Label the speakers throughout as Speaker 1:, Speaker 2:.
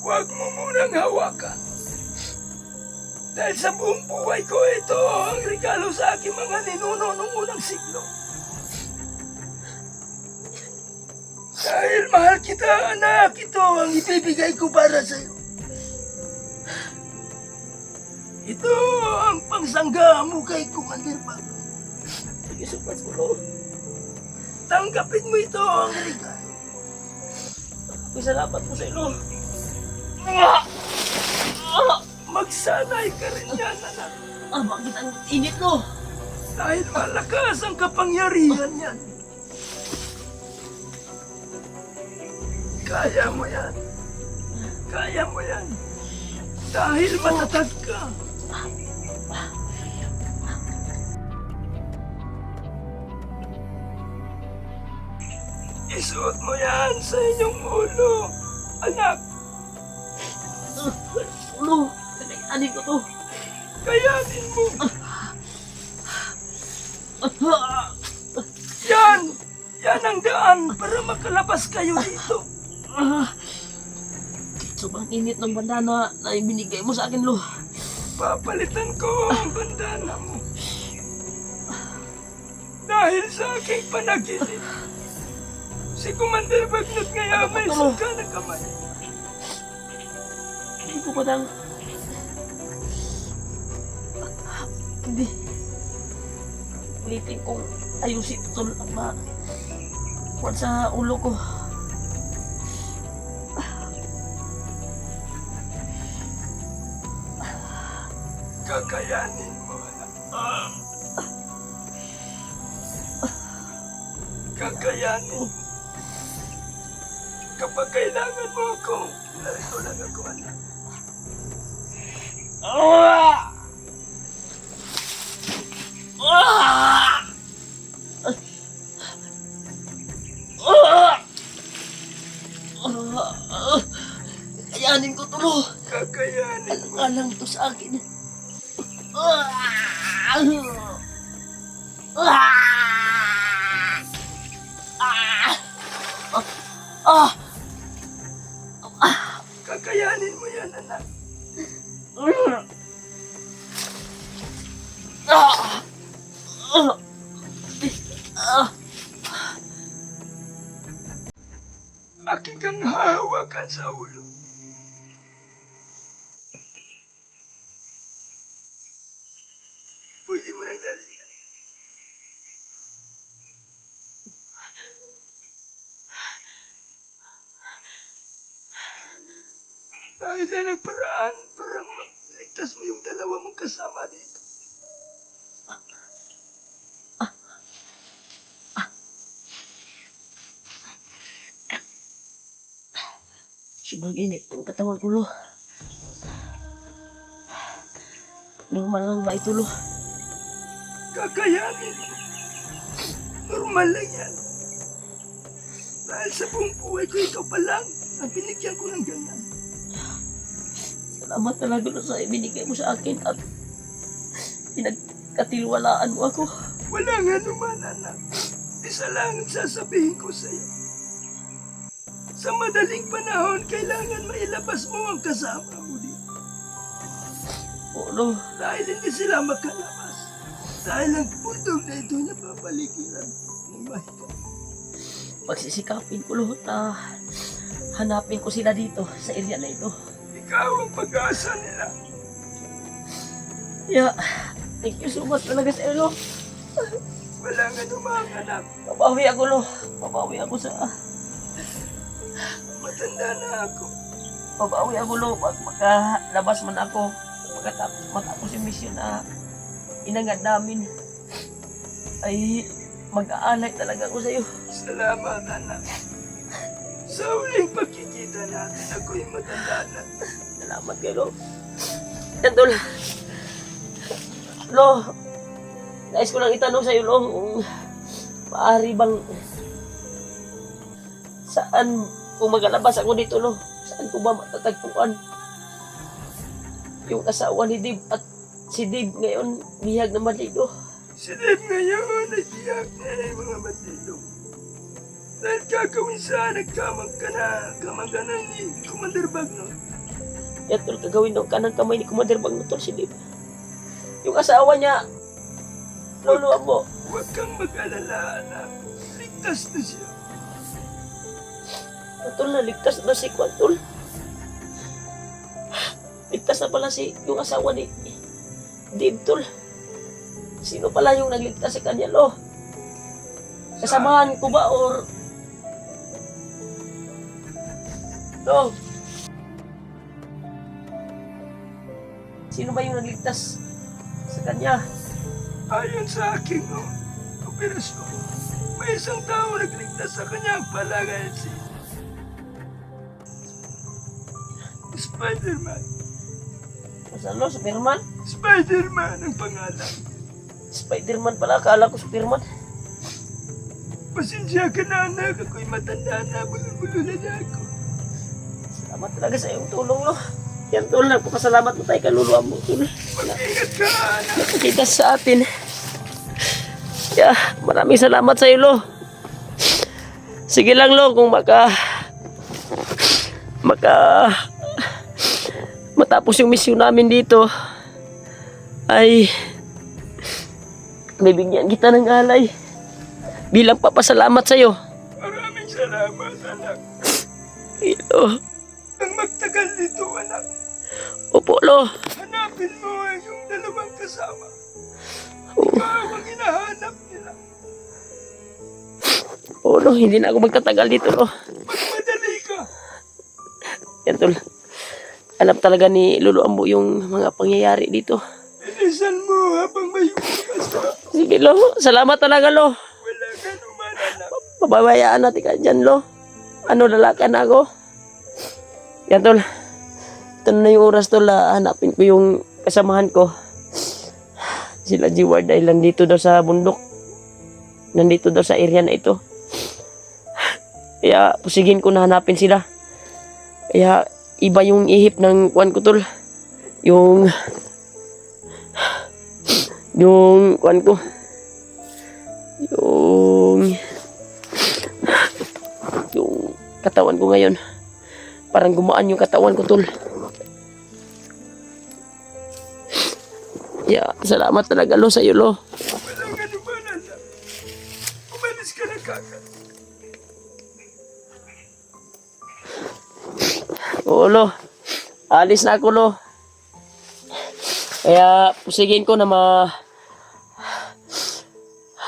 Speaker 1: Huwag mo munang hawakan. Dahil sa buong buhay ko, ito ang regalo sa aking mga ninuno noong unang siglo. Dahil mahal kita, anak, ito ang ibibigay ko para sa'yo. Ito ang pangsangga mo kay Commander Bob.
Speaker 2: Sige, supas ko, Lo.
Speaker 1: Tanggapin mo ito ang regalo.
Speaker 2: May salamat po sa ilo.
Speaker 1: Magsanay ka rin yan, anak.
Speaker 2: Bakit ang init, Lo?
Speaker 1: Dahil malakas ang kapangyarihan yan. Kaya mo yan. Kaya mo yan. Dahil matatag ka. Isuot mo yan sa inyong ulo, anak.
Speaker 2: Lo, kakayanin ko to.
Speaker 1: Kayanin mo. Yan! Yan ang daan para makalabas kayo dito.
Speaker 2: Sobrang init ng bandana na ibinigay mo sa akin, Lo.
Speaker 1: Papalitan ko ang bandana mo. Dahil sa aking panaginip, si Commander Bagnot ngayon may suka na kamay.
Speaker 2: Hindi ko pa nang... Hindi. Ulitin kong ayusin ito lang kuwan sa ulo ko.
Speaker 1: Kakayanin mo, anak. Kakayanin. Kapag kailangan mo ako, narito lang ako, anak.
Speaker 2: Kayanin ko to, Lo.
Speaker 1: Kakayanin mo.
Speaker 2: Alang to sa akin.
Speaker 1: Kakayanin mo yan, anak. Aking kang hahawakan sa ulo. Pwede mo nang dalihan. Dahil na nagparaan para maligtas mo yung dalawa mong kasama dito.
Speaker 2: Sobrang init ang katawan ko, Lo. Normal lang ba ito, Lo?
Speaker 1: Kakayanin mo. Normal lang yan. Dahil sa buong buhay ko, ikaw pa lang ang binigyan ko ng ganyan.
Speaker 2: Salamat talaga, Lo, sa ibinigay mo sa akin at pinagkatiwalaan mo ako.
Speaker 1: Walang anuman, anak. Isa lang ang sasabihin ko sa'yo. Sa madaling panahon, kailangan mailabas mo ang kasama mo dito.
Speaker 2: Oo, Lo.
Speaker 1: Dahil hindi sila makalabas. Dahil ang bundok na ito napapaligiran ng mahika.
Speaker 2: Pagsisikapin ko, Lo, na hanapin ko sila dito sa area na ito.
Speaker 1: Ikaw ang pag-asa nila.
Speaker 2: Yeah, thank you so much talaga sa iyo, Lo.
Speaker 1: Walang anuman, anak.
Speaker 2: Papawi ako, Lo. Papawi ako sa...
Speaker 1: Matanda na ako.
Speaker 2: Papawi ako, Lo. Pag makalabas man ako, matapos yung mission na inangad namin, ay mag-aalay talaga ako sa iyo.
Speaker 1: Salamat, anak. Sa huling pagkikita natin, ako'y matanda na.
Speaker 2: Salamat kayo, Lo. Yan, Tol. Lo, nais ko lang itanong sa iyo, Lo, kung maaari bang saan kung magalabas ako dito, Lo, saan ko ba matatagpuan yung asawa ni Dib at si Dib ngayon bihag na malido.
Speaker 1: Si Dave ngayon ay tiyak na mga bandido. Dahil gagawin sana kamang ka na ni Commander Bagno.
Speaker 2: Yan tol, gagawin daw kanang kamay ni Commander Bagno tol, si Dave. Yung asawa niya, Lolo Ambo.
Speaker 1: Huwag kang mag-alala, anak. Ligtas na siya.
Speaker 2: Tol, naligtas na si Kwan, tol. Ligtas na pala yung asawa ni Dave, tol. Sino pala yung nagligtas sa kanya, lo? Kasamahan ko ba or... Lo? Sino ba yung nagligtas sa kanya?
Speaker 1: Ayon sa aking operasyon, may isang tao nagligtas sa kanyang palagayan si Spider-Man.
Speaker 2: Saan lo? Superman?
Speaker 1: Spider-Man ang pangalan.
Speaker 2: Spider-Man pala. Akala ko Superman.
Speaker 1: Pasensya ka na, anak. Ako'y matanda na. Bulol-bulol na ako.
Speaker 2: Salamat talaga sa iyong tulong, lo. Yan, tol. Nagpapasalamat mo tayo kay Lolo Ambo, tol.
Speaker 1: Mag-ingat ka, anak.
Speaker 2: Nakakita sa atin. Yeah, maraming salamat sa iyo, lo. Sige lang, lo. Kung matapos yung misyon namin dito, ay bibigyan kita ng alay bilang papasalamat sa iyo.
Speaker 1: Maraming salamat, anak.
Speaker 2: Lo.
Speaker 1: Ang magtagal dito, anak.
Speaker 2: Opo, lo.
Speaker 1: Hanapin mo ang iyong dalawang kasama.
Speaker 2: Oo.
Speaker 1: Ikaw ang hinahanap nila.
Speaker 2: Oo, lo. Hindi na ako magtatagal dito, lo.
Speaker 1: Magmadali ka.
Speaker 2: Yan, tol. Alam talaga ni Lolo Ambo yung mga pangyayari dito.
Speaker 1: Inisan mo habang may bukas ka.
Speaker 2: Sige, lo. Salamat talaga, lo.
Speaker 1: Wala ka naman, anak.
Speaker 2: Pababayaan natin ka dyan, lo. Ano, lalakan ako. Yan, tol. Ito na yung oras, tol. Hanapin ko yung kasamahan ko. Sila G-Ward ay nandito daw sa bundok. Nandito daw sa area na ito. Kaya, pusigin ko na hanapin sila. Kaya, iba yung ihip ng kuwan ko, tol. Yung kuwan ko. Yung katawan ko ngayon. Parang gumaan yung katawan ko, tol. Yeah, salamat talaga, lo, sa iyo, lo.
Speaker 1: Walang anuman, anak. Umalis ka na kagad.
Speaker 2: Oo, lo. Alis na ako, lo. Kaya, pusigin ko na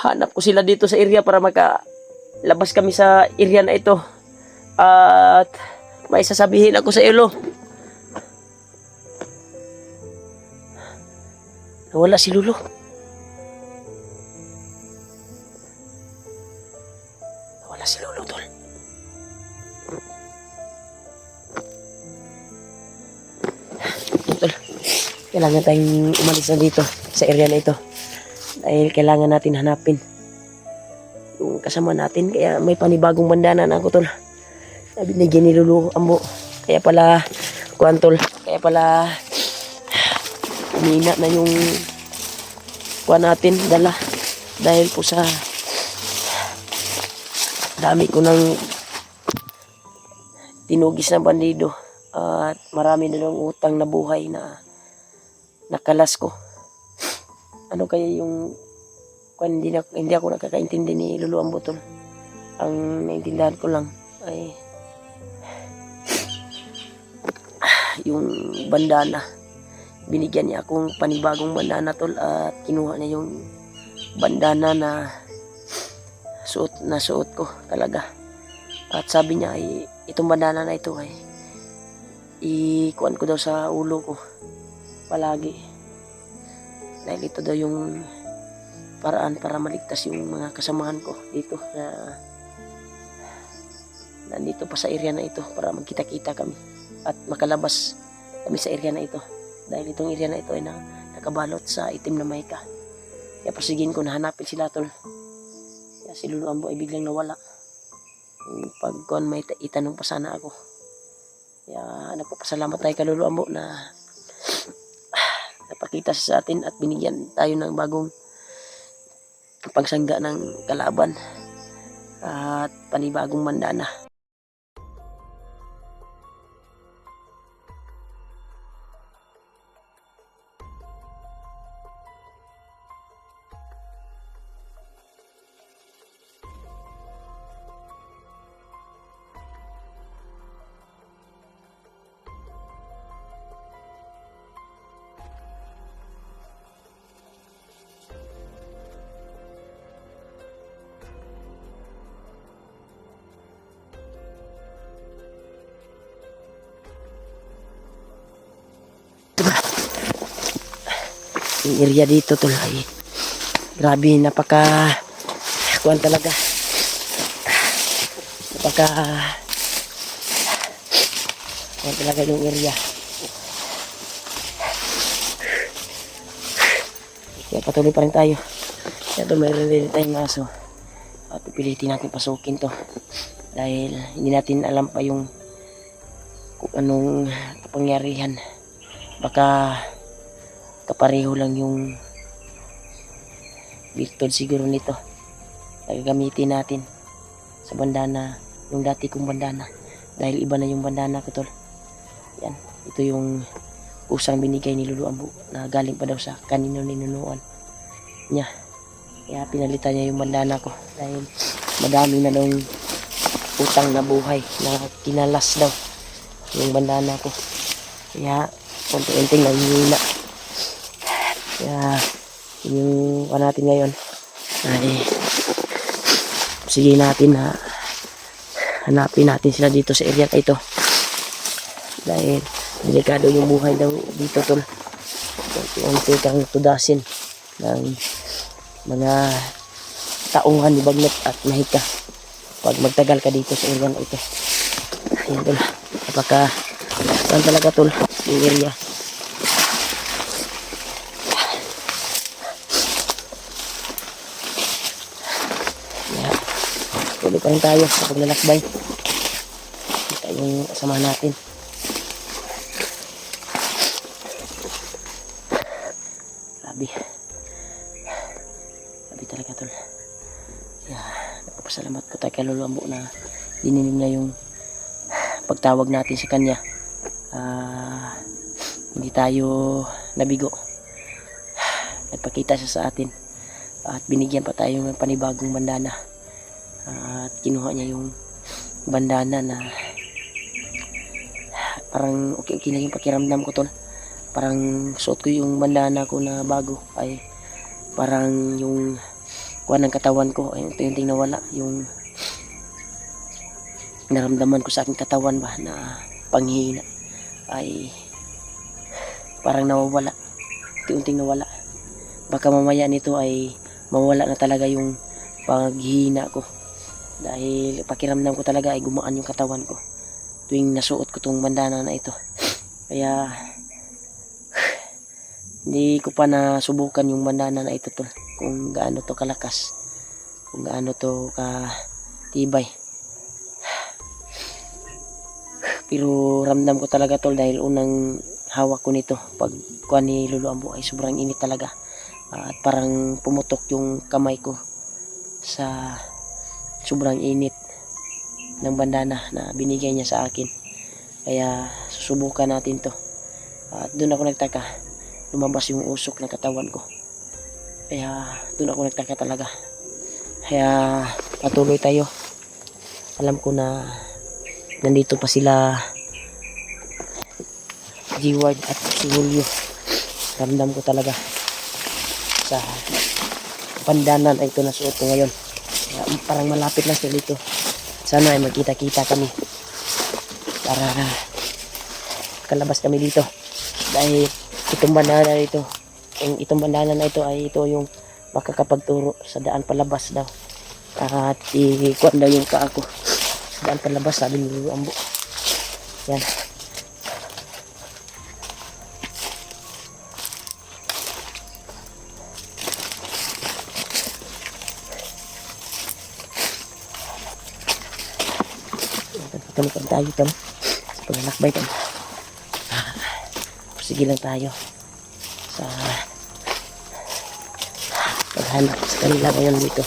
Speaker 2: hanap ko sila dito sa area para makalabas kami sa area na ito. At may sasabihin ako sa iyo, lo. Nawala si Lolo. Nawala si Lolo, tol. Tol, kailangan tayong umalis na dito sa area na ito. Dahil kailangan natin hanapin yung kasama natin. Kaya may panibagong bandana na ako, tol. Binigyan ni Lolo Ambo. Kaya pala, kuwan, tol. Kaya pala, umina na yung kuwan natin, dala. Dahil po sa dami ko ng tinugis na bandido. At marami na ng utang na buhay na nakalas ko. Ano kaya yung kuwan, hindi ako nakakaintindi ni Lolo Ambo, tol. Ang naintindihan ko lang ay yung bandana. Binigyan niya akong panibagong bandana, tol, at kinuha niya yung bandana na suot ko talaga. At sabi niya ay itong bandana na ito ay ikuan ko daw sa ulo ko palagi. Dahil ito daw yung paraan para maligtas yung mga kasamahan ko dito na nandito pa sa area na ito para magkita-kita kami at makalabas kami sa area na ito. Dahil itong area na ito ay nakabalot sa itim na mayka. Kaya pasigin ko na hanapin sila, tol. Kaya si Lolo Ambo ay biglang nawala. Pagkuhan may itanong pa sana ako. Kaya nagpapasalamat tayo kay Lolo Ambo na napakita sa atin at binigyan tayo ng bagong pagsangga ng kalaban. at panibagong bandana. Yung area dito tol ay grabe, napaka kuwan talaga, napaka kuwan talaga yung area. Kaya patuloy pa rin tayo. Kaya tol, mayroon din tayong aso at pipilitin natin pasukin to dahil hindi natin alam pa yung kung anong kapangyarihan. Baka kapareho lang yung virtud siguro nito na gagamitin natin sa bandana, yung dati kong bandana, dahil iba na yung bandana ko tol. Yan, ito yung kusang binigay ni Lulu Ambo na galing pa daw sa kanino ninunuan niya, kaya pinalitan niya yung bandana ko dahil madami na daw utang na buhay na kinalas daw yung bandana ko, kaya konti-unting nanghihina. Kaya yung natin ngayon ay sige natin na hanapin natin sila dito sa area ito dahil delikado yung buhay daw dito tol. Unti-unti kang tudasin ng mga taungan ni Bagnot at Mahika pag magtagal ka dito sa area ito. Ayan tol, napaka saan talaga tol yung area. Tuloy pa rin tayo sa paglalakbay. Kita yung kasama natin. Grabe. Grabe talaga tol. Kaya nagpapasalamat ko tayo kay Lolo Ambo na dininig na yung pagtawag natin sa kanya. Hindi tayo nabigo. Nagpakita siya sa atin at binigyan pa tayo ng panibagong bandana. At kinuha niya yung bandana na parang okay na yung pakiramdam ko tol. Parang suot ko yung bandana ko na bago ay parang yung kuha ng katawan ko ay unti-unting nawala yung naramdaman ko sa aking katawan ba na panghihina ay parang nawawala, unti-unting nawala. Baka mamaya nito ay mawala na talaga yung paghihina ko dahil pakiramdam ko talaga ay gumaan yung katawan ko tuwing nasuot ko tong bandana na ito. Kaya hindi ko pa nasubukan yung bandana na ito tol, kung gaano to kalakas, kung gaano to katibay. Pero ramdam ko talaga tol dahil unang hawak ko nito pag kuha ni Lolo Ambo ay sobrang init talaga at parang pumutok yung kamay ko sa sobrang init ng bandana na binigay niya sa akin. Kaya susubukan natin to at doon ako nagtaka, lumabas yung usok ng katawan ko. Kaya doon ako nagtaka talaga. Kaya patuloy tayo. Alam ko na nandito pa sila G-Ward at si Julio. Ramdam ko talaga sa bandana na ito na suot ko ngayon. Kaya parang malapit na sila dito. Sana ay magkita-kita kami para kalabas kami dito dahil itong bandana na ito, itong bandana na ito ay ito yung makakapagturo sa daan palabas daw at ikuan daw yung kaa ko sa daan palabas, sabi ni Lolo Ambo. Yan. Tuloy tayo ito sa paglalakbay ito. Sige lang tayo sa paghanap sa kanila ngayon dito.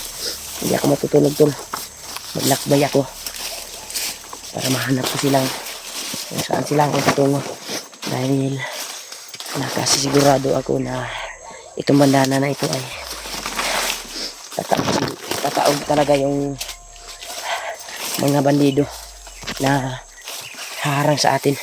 Speaker 2: Hindi ako matutulog tol maglakbay ako para mahanap ko silang kung saan sila ako patungo. Dahil nakasisigurado ako na itong bandana na ito ay tataog talaga yung mga bandido na haharang sa atin.